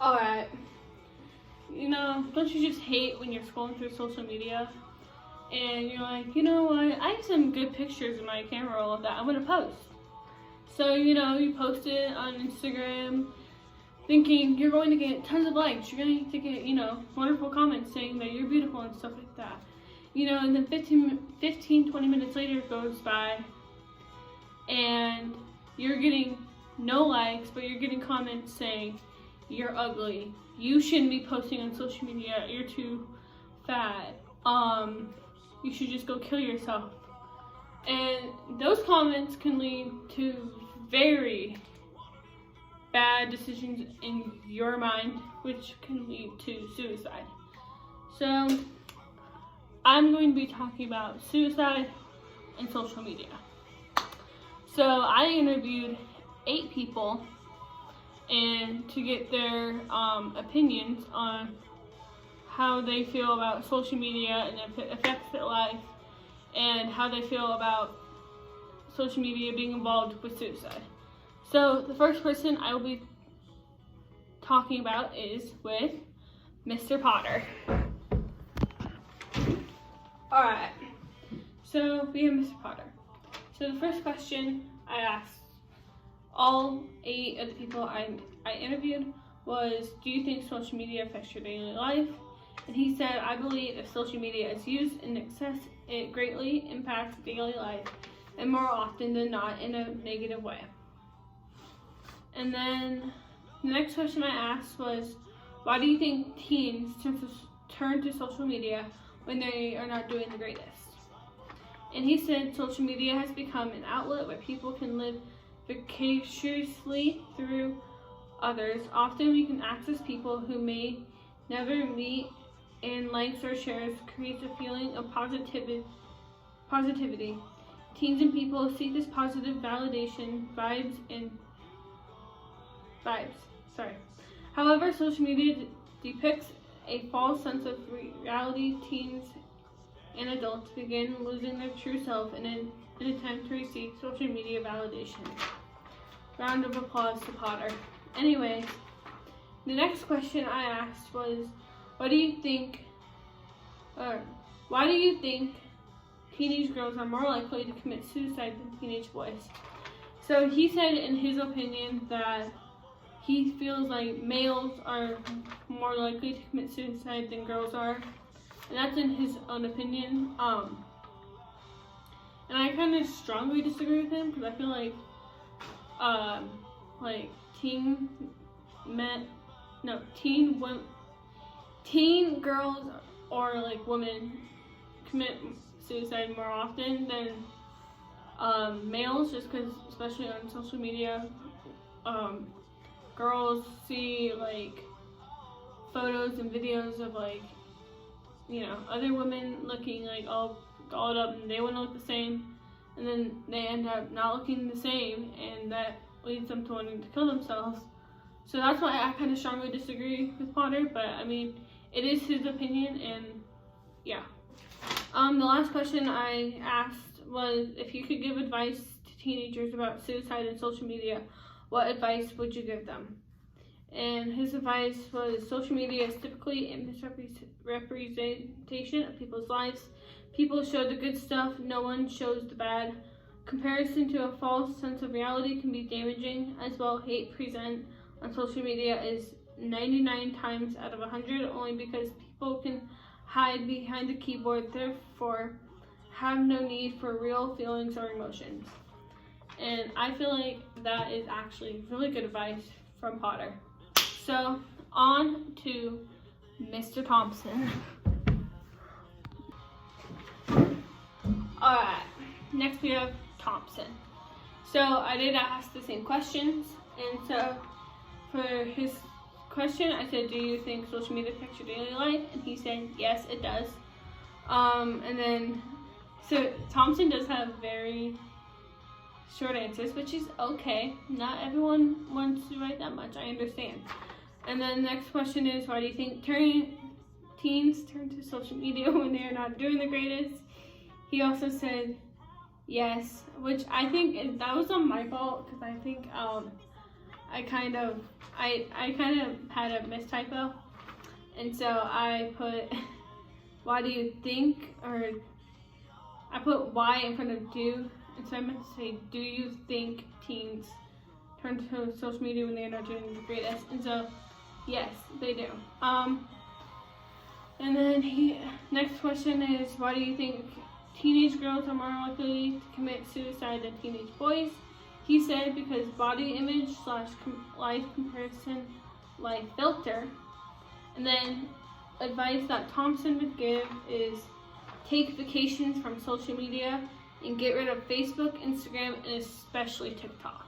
Alright. Don't you just hate when you're scrolling through social media and you're like, you know what, I have some good pictures in my camera roll that I'm gonna post. So, you post it on Instagram thinking you're going to get tons of likes, you're going to get, wonderful comments saying that you're beautiful and stuff like that. And then 20 minutes later goes by and you're getting no likes, but you're getting comments saying you're ugly, you shouldn't be posting on social media, you're too fat, you should just go kill yourself. And those comments can lead to very bad decisions in your mind, which can lead to suicide. So I'm going to be talking about suicide and social media. So I interviewed 8 people and to get their opinions on how they feel about social media and if it affects their life, and how they feel about social media being involved with suicide. So the first person I will be talking about is with Mr. Potter. Alright, so we have Mr. Potter. So the first question I asked all 8 of the people I interviewed was, do you think social media affects your daily life? And he said, I believe if social media is used in excess, it greatly impacts daily life, and more often than not in a negative way. And then the next question I asked was, why do you think teens turn to social media when they are not doing the greatest? And he said, social media has become an outlet where people can live vicariously through others. Often we can access people who may never meet, and likes or shares creates a feeling of positivity. Teens and people seek this positive validation However, social media depicts a false sense of reality. Teens and adults begin losing their true self in an attempt to receive social media validation. Round of applause to Potter. Anyways, the next question I asked was, why do you think teenage girls are more likely to commit suicide than teenage boys? So he said in his opinion that he feels like males are more likely to commit suicide than girls are. And that's in his own opinion. And I kind of strongly disagree with him because I feel like teen girls or like women commit suicide more often than males, just because, especially on social media, girls see like photos and videos of like, other women looking like all dolled up and they want to look the same, and then they end up not looking the same, and that leads them to wanting to kill themselves. So that's why I kind of strongly disagree with Potter, but I mean, it is his opinion, and yeah. The last question I asked was, if you could give advice to teenagers about suicide and social media, what advice would you give them? And his advice was, social media is typically a misrepresentation of people's lives. People show the good stuff, no one shows the bad. Comparison to a false sense of reality can be damaging as well. Hate present on social media is 99 times out of 100 only because people can hide behind the keyboard, therefore have no need for real feelings or emotions. And I feel like that is actually really good advice from Potter. So on to Mr. Thompson. Alright, next we have Thompson. So I did ask the same questions, and so for his question I said, do you think social media affects your daily life? And he said, yes, it does. And then, so Thompson does have very short answers, which is okay. Not everyone wants to write that much, I understand. And then the next question is, why do you think teens turn to social media when they are not doing the greatest? He also said yes, which I think that was on my fault, because I think I kind of had a mistypo, and so I put why do you think, or I put why in front of do, and so I meant to say, do you think teens turn to social media when they're not doing the greatest? And so yes, they do. And then next question is, why do you think teenage girls are more likely to commit suicide than teenage boys? He said because body image / life comparison life filter. And then advice that Thompson would give is take vacations from social media and get rid of Facebook, Instagram, and especially TikTok.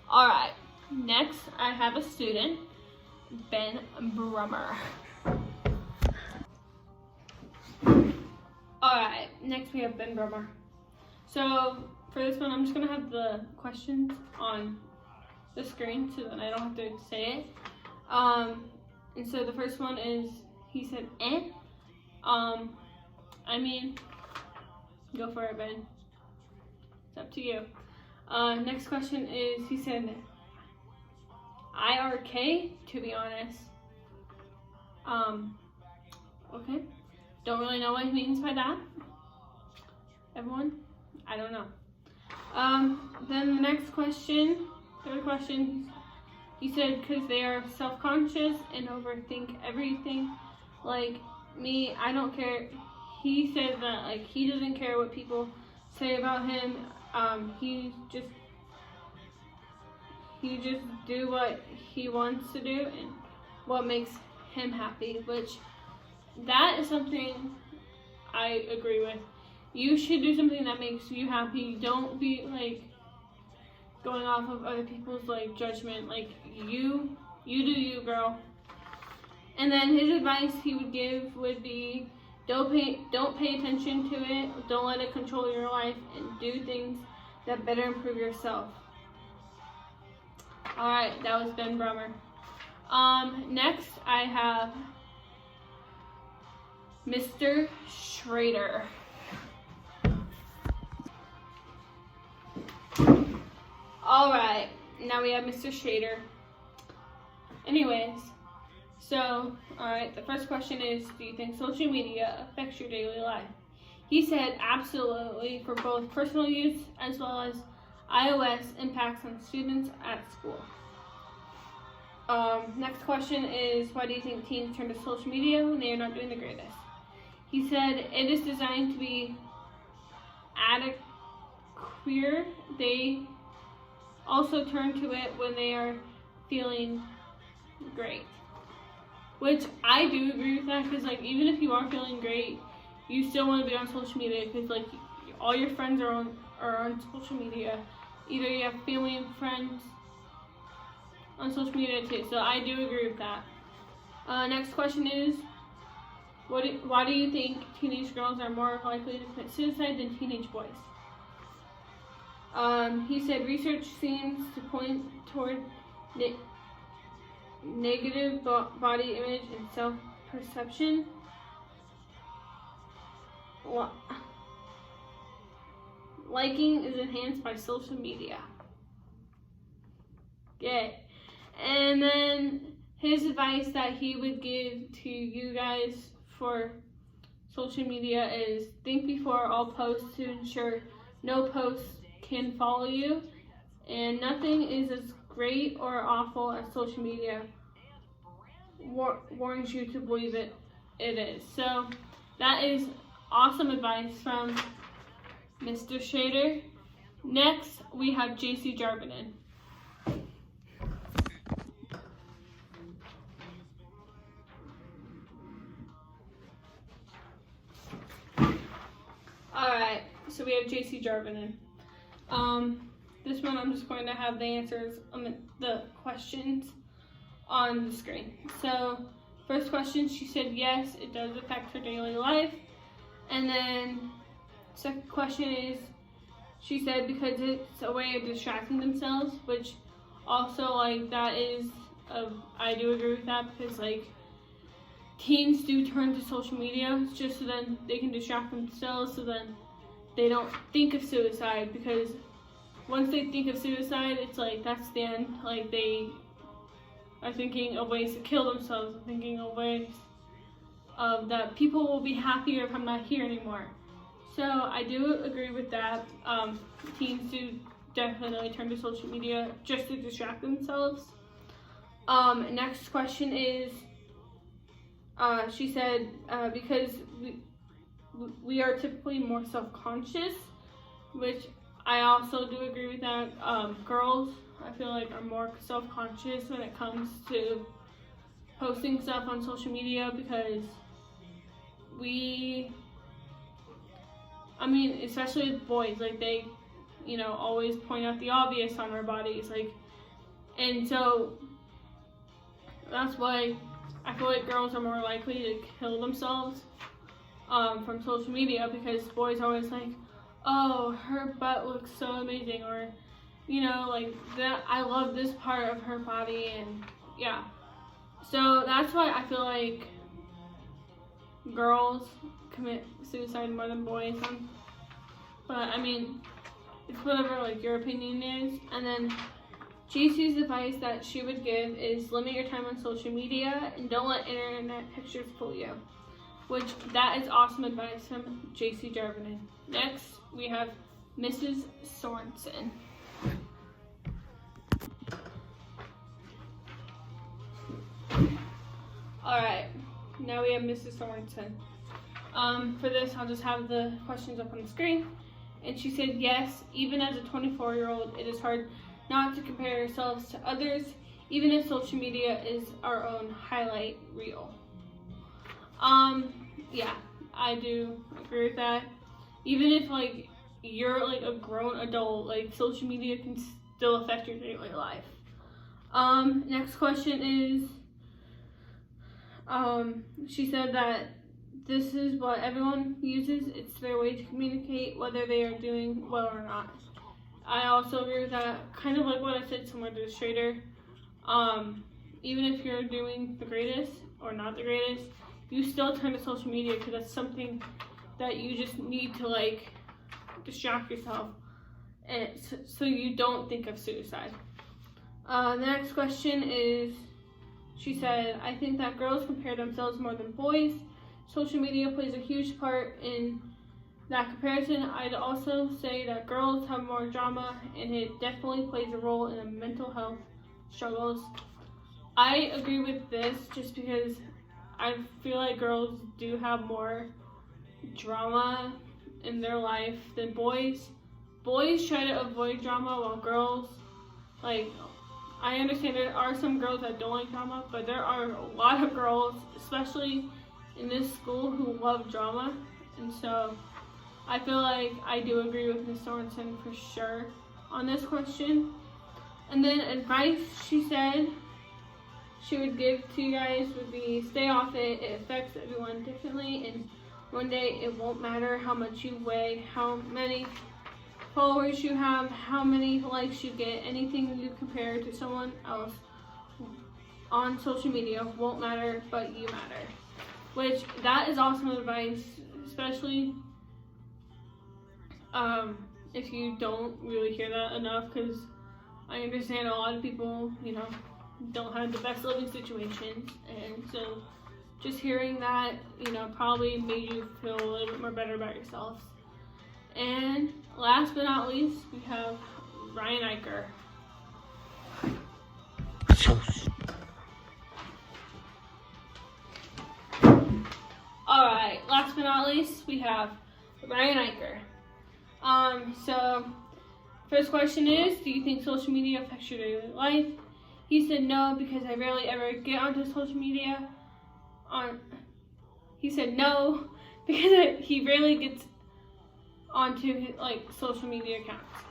All right, next I have a student, Ben Brummer. Alright, next we have Ben Brummer. So for this one, I'm just gonna have the questions on the screen so that I don't have to say it. And so the first one is, he said, I mean, go for it, Ben. It's up to you. Next question is, he said, IRK, to be honest. Okay. Don't really know what he means by that. Everyone? I don't know. Then the next question, third question, he said because they are self-conscious and overthink everything. Like me, I don't care. He said that like he doesn't care what people say about him. He just do what he wants to do and what makes him happy, which that is something I agree with. You should do something that makes you happy. Don't be like going off of other people's like judgment. Like you do you, girl. And then his advice he would give would be don't pay attention to it. Don't let it control your life, and do things that better improve yourself. All right, that was Ben Brummer. Next I have Mr. Schrader. All right, now we have Mr. Schrader. Anyways, so, all right, the first question is, do you think social media affects your daily life? He said absolutely, for both personal use as well as iOS impacts on students at school. Next question is, why do you think teens turn to social media when they are not doing the greatest? He said it is designed to be adequate. They also turn to it when they are feeling great. Which I do agree with that, because like even if you are feeling great, you still want to be on social media, because like all your friends are on social media. Either you have family and friends on social media too. So I do agree with that. Next question is, why do you think teenage girls are more likely to commit suicide than teenage boys? He said research seems to point toward negative body image and self-perception. Liking is enhanced by social media. Okay. And then his advice that he would give to you guys for social media is think before all posts to ensure no posts can follow you, and nothing is as great or awful as social media warns you to believe it is. So that is awesome advice from Mr. Schrader. Next we have JC Jarvinen. Alright, so we have JC Jarvinen. This one I'm just going to have the answers, the questions on the screen. So, first question, she said yes, it does affect her daily life. And then, second question is, she said because it's a way of distracting themselves, which also, like, that is, I do agree with that, because, like, teens do turn to social media just so then they can distract themselves, so then they don't think of suicide, because once they think of suicide, it's like that's the end. Like they are thinking of ways to kill themselves, thinking of ways of that people will be happier if I'm not here anymore. So I do agree with that. Teens do definitely turn to social media just to distract themselves. Next question is, she said, because we are typically more self-conscious, which I also do agree with that. Girls, I feel like, are more self-conscious when it comes to posting stuff on social media because especially with boys, like they, always point out the obvious on our bodies, like, and so that's why I feel like girls are more likely to kill themselves from social media, because boys are always like, oh, her butt looks so amazing, or like that, I love this part of her body, and yeah. So that's why I feel like girls commit suicide more than boys. But it's whatever like your opinion is. And then JC's advice that she would give is limit your time on social media and don't let internet pictures fool you. Which, that is awesome advice from JC Jarvinen. Next, we have Mrs. Sorensen. Alright, now we have Mrs. Sorensen. For this, I'll just have the questions up on the screen. And she said, yes, even as a 24-year-old, it is hard not to compare ourselves to others, even if social media is our own highlight reel. Yeah, I do agree with that. Even if like you're like a grown adult, like social media can still affect your daily life. Next question is, she said that this is what everyone uses. It's their way to communicate whether they are doing well or not. I also agree with that. Kind of like what I said to my illustrator. Even if you're doing the greatest or not the greatest, you still turn to social media because that's something that you just need to like distract yourself, and so you don't think of suicide. The next question is, she said, I think that girls compare themselves more than boys. Social media plays a huge part in that comparison. I'd also say that girls have more drama, and it definitely plays a role in the mental health struggles. I agree with this just because I feel like girls do have more drama in their life than boys. Boys try to avoid drama, while girls, like, I understand there are some girls that don't like drama, but there are a lot of girls, especially in this school, who love drama. And so I feel like I do agree with Ms. Sorensen for sure on this question. And then advice she said she would give to you guys would be stay off it. It affects everyone differently, and one day it won't matter how much you weigh, how many followers you have, how many likes you get. Anything you compare to someone else on social media won't matter, but you matter. Which, that is awesome advice, especially if you don't really hear that enough, because I understand a lot of people, don't have the best living situations, and so just hearing that, probably made you feel a little bit more better about yourselves. And last but not least, we have Ryan Eicher. Alright, last but not least, we have Ryan Eicher. So, first question is, do you think social media affects your daily life? He said no, because I rarely ever get onto social media. He said no, because he rarely gets onto social media accounts.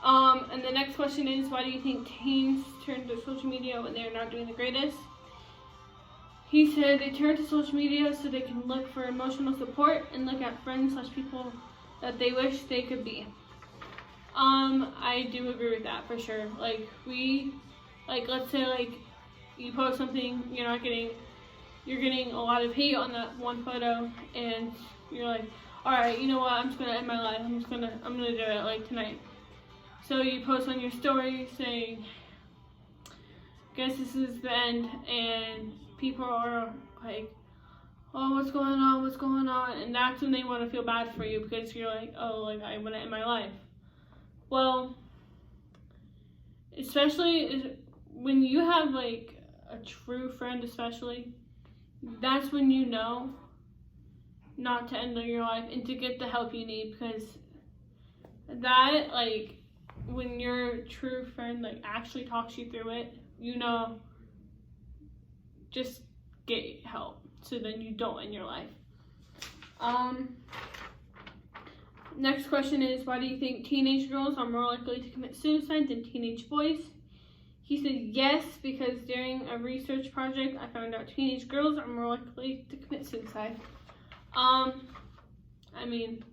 And the next question is, why do you think teens turn to social media when they're not doing the greatest? He said they turn to social media so they can look for emotional support and look at friends/people that they wish they could be. I do agree with that for sure. Let's say you post something, you're getting a lot of hate on that one photo, and you're like, all right, you know what? I'm just gonna end my life. I'm gonna do it tonight. So you post on your story saying, guess this is the end, and people are like, oh, what's going on, and that's when they want to feel bad for you, because you're like, oh, like, I want to end my life. Well, especially when you have like a true friend, especially, that's when you know not to end your life and to get the help you need, because that, like, when your true friend like actually talks you through it, you know, just get help so then you don't end your life. Next question is, why do you think teenage girls are more likely to commit suicide than teenage boys? He said yes, because during a research project I found out teenage girls are more likely to commit suicide. I mean,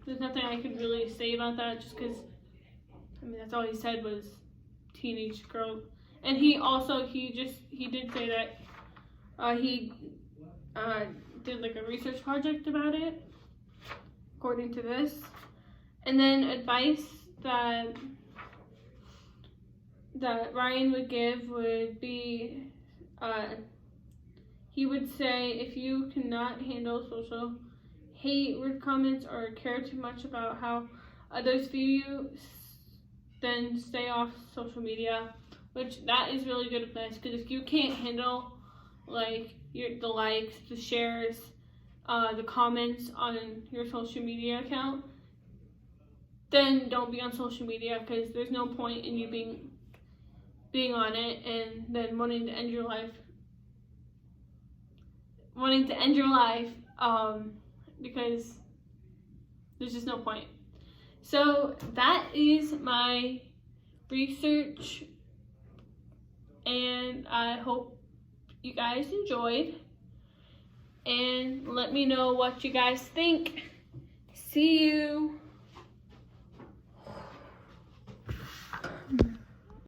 there's nothing I could really say about that, just because, I mean, that's all he said was teenage girl. And he did say that he did like a research project about it, according to this. And then advice that Ryan would give would be, he would say, if you cannot handle social hate, rude comments, or care too much about how others view you, then stay off social media. Which, that is really good advice, because if you can't handle like the likes, the shares, the comments on your social media account, then don't be on social media, because there's no point in you being on it and then wanting to end your life, because there's just no point. So that is my research, and I hope you guys enjoyed, and let me know what you guys think. See you.